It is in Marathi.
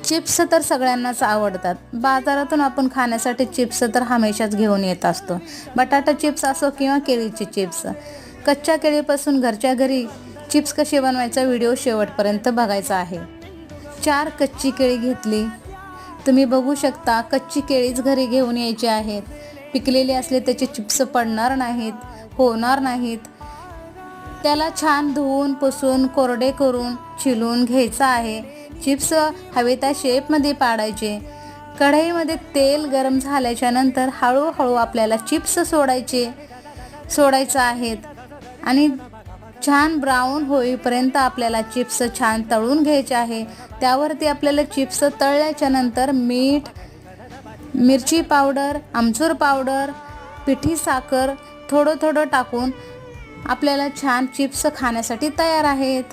चिप्स तर सगळ्यांनाच आवडतात. बाजारातून आपण खाण्यासाठी चिप्स तर हमेशाच घेऊन येत असतो. बटाटा चिप्स असो किंवा केळीचे चिप्स. कच्च्या केळीपासून घरच्या घरी चिप्स कसे बनवायचा व्हिडिओ शेवटपर्यंत बघायचा आहे. 4 कच्ची केळी घेतली. तुम्ही बघू शकता कच्ची केळीच घरी घेऊन यायची आहेत. पिकलेली असले त्याचे चिप्स पडणार नाहीत, होणार नाहीत. त्याला छान धुवून पुसून कोरडे करून छिलून घ्यायचं आहे. चिप्स हवे त्या शेपमध्ये पाडायचे. कढईमध्ये तेल गरम झाल्याच्या नंतर हळूहळू आपल्याला चिप्स सोडायचं आहेत आणि छान ब्राऊन होईपर्यंत आपल्याला चिप्स छान तळून घ्यायचे आहे. त्यावरती आपल्याला चिप्स तळल्याच्या नंतर मीठ, मिरची पावडर, आमचूर पावडर, पिठी साखर थोडं थोडं टाकून आपल्याला छान चिप्स खाण्यासाठी तयार आहेत.